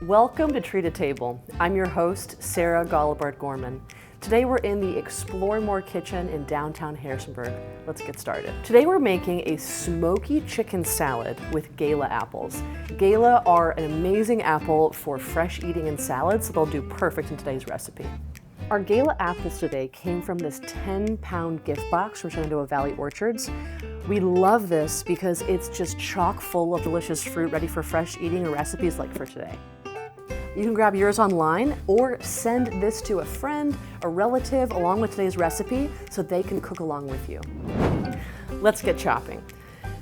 Welcome to Tree to Table. I'm your host, Sarah Gala-Gorman. Today we're in the Explore More kitchen in downtown Harrisonburg. Let's get started. Today we're making a smoky chicken salad with Gala apples. Gala are an amazing apple for fresh eating in salads, so they'll do perfect in today's recipe. Our Gala apples today came from this 10-pound gift box from Shenandoah Valley Orchards. We love this because it's just chock full of delicious fruit ready for fresh eating or recipes like for today. You can grab yours online or send this to a friend, a relative, along with today's recipe so they can cook along with you. Let's get chopping.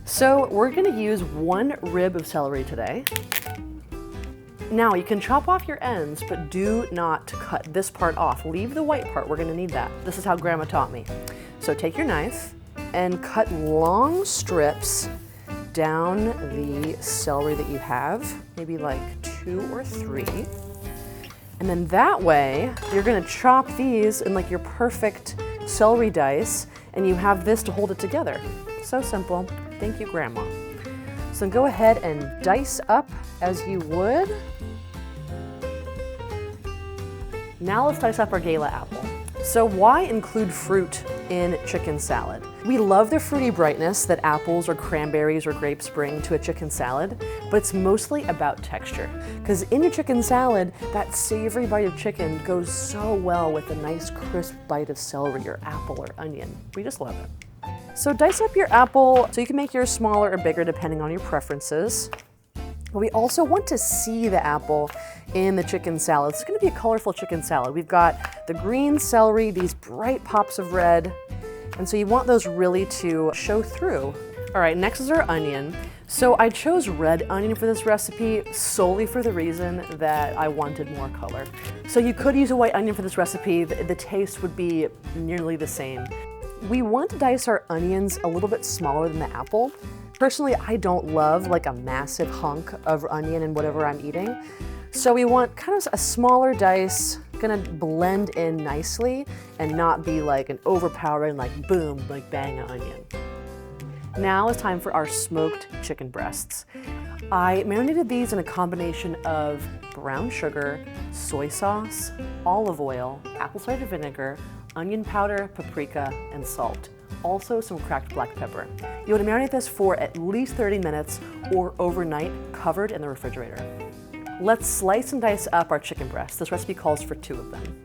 So we're gonna use 1 rib of celery today. Now you can chop off your ends, but do not cut this part off. Leave the white part, we're gonna need that. This is how Grandma taught me. So take your knife and cut long strips down the celery that you have, maybe like 2 or 3. And then that way, you're gonna chop these in like your perfect celery dice, and you have this to hold it together. So simple. Thank you, Grandma. So go ahead and dice up as you would. Now let's dice up our Gala apple. So why include fruit in chicken salad? We love the fruity brightness that apples or cranberries or grapes bring to a chicken salad, but it's mostly about texture. Because in your chicken salad, that savory bite of chicken goes so well with a nice crisp bite of celery or apple or onion. We just love it. So dice up your apple so you can make yours smaller or bigger depending on your preferences. But we also want to see the apple in the chicken salad. It's gonna be a colorful chicken salad. We've got the green celery, these bright pops of red, and so you want those really to show through. All right, next is our onion. So I chose red onion for this recipe solely for the reason that I wanted more color. So you could use a white onion for this recipe. The taste would be nearly the same. We want to dice our onions a little bit smaller than the apple. Personally, I don't love like a massive hunk of onion in whatever I'm eating. So we want kind of a smaller dice, gonna blend in nicely and not be like an overpowering, like boom, like bang an onion. Now it's time for our smoked chicken breasts. I marinated these in a combination of brown sugar, soy sauce, olive oil, apple cider vinegar, onion powder, paprika, and salt. Also some cracked black pepper. You want to marinate this for at least 30 minutes or overnight, covered in the refrigerator. Let's slice and dice up our chicken breasts. This recipe calls for 2 of them.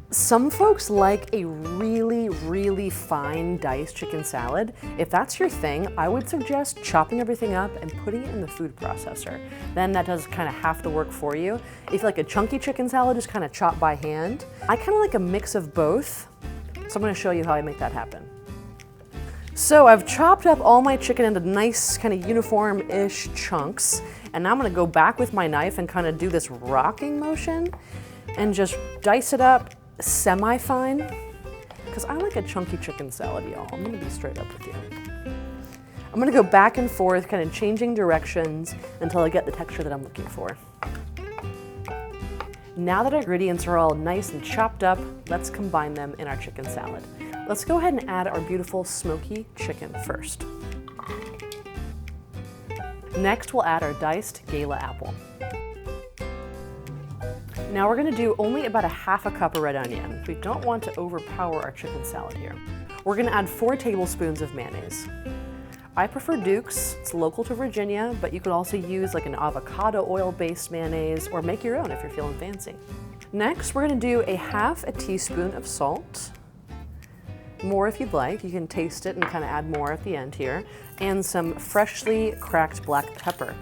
Some folks like a really, really fine diced chicken salad. If that's your thing, I would suggest chopping everything up and putting it in the food processor. Then that does kind of half the work for you. If you like a chunky chicken salad, just kind of chop by hand. I kind of like a mix of both. So I'm gonna show you how I make that happen. So I've chopped up all my chicken into nice kind of uniform-ish chunks. And now I'm gonna go back with my knife and kind of do this rocking motion and just dice it up semi-fine. Because I like a chunky chicken salad, y'all. I'm gonna be straight up with you. I'm gonna go back and forth, kind of changing directions until I get the texture that I'm looking for. Now that our ingredients are all nice and chopped up, let's combine them in our chicken salad. Let's go ahead and add our beautiful smoky chicken first. Next, we'll add our diced Gala apple. Now we're gonna do only about a half a cup of red onion. We don't want to overpower our chicken salad here. We're gonna add 4 tablespoons of mayonnaise. I prefer Duke's, it's local to Virginia, but you could also use like an avocado oil-based mayonnaise or make your own if you're feeling fancy. Next, we're gonna do a half a teaspoon of salt. More if you'd like, you can taste it and kind of add more at the end here. And some freshly cracked black pepper.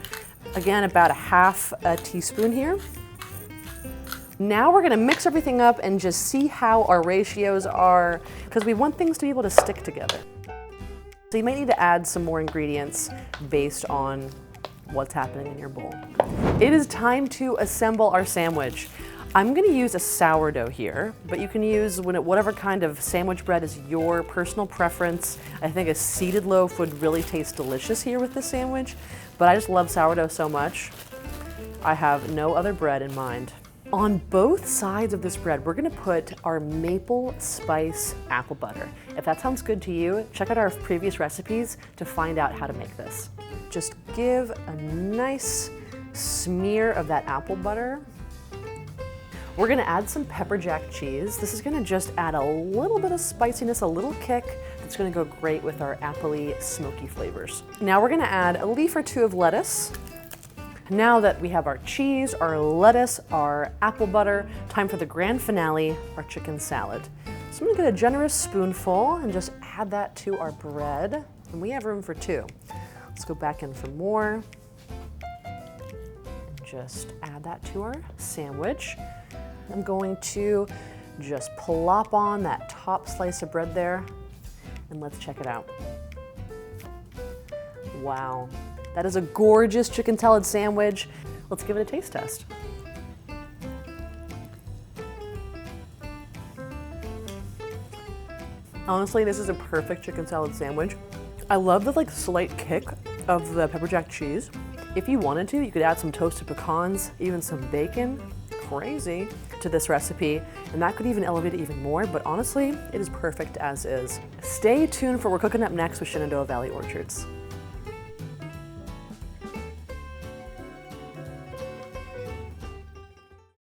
Again, about a half a teaspoon here. Now we're gonna mix everything up and just see how our ratios are, because we want things to be able to stick together. So you might need to add some more ingredients based on what's happening in your bowl. It is time to assemble our sandwich. I'm gonna use a sourdough here, but you can use whatever kind of sandwich bread is your personal preference. I think a seeded loaf would really taste delicious here with this sandwich, but I just love sourdough so much. I have no other bread in mind. On both sides of this bread, we're gonna put our maple spice apple butter. If that sounds good to you, check out our previous recipes to find out how to make this. Just give a nice smear of that apple butter. We're gonna add some pepper jack cheese. This is gonna just add a little bit of spiciness, a little kick. It's gonna go great with our appley, smoky flavors. Now we're gonna add a leaf or two of lettuce. Now that we have our cheese, our lettuce, our apple butter, time for the grand finale, our chicken salad. So I'm gonna get a generous spoonful and just add that to our bread. And we have room for two. Let's go back in for more. Just add that to our sandwich. I'm going to just plop on that top slice of bread there, and let's check it out. Wow, that is a gorgeous chicken salad sandwich. Let's give it a taste test. Honestly, this is a perfect chicken salad sandwich. I love the slight kick of the pepper jack cheese. If you wanted to, you could add some toasted pecans, even some bacon, crazy, to this recipe, and that could even elevate it even more, but honestly, it is perfect as is. Stay tuned for what we're cooking up next with Shenandoah Valley Orchards.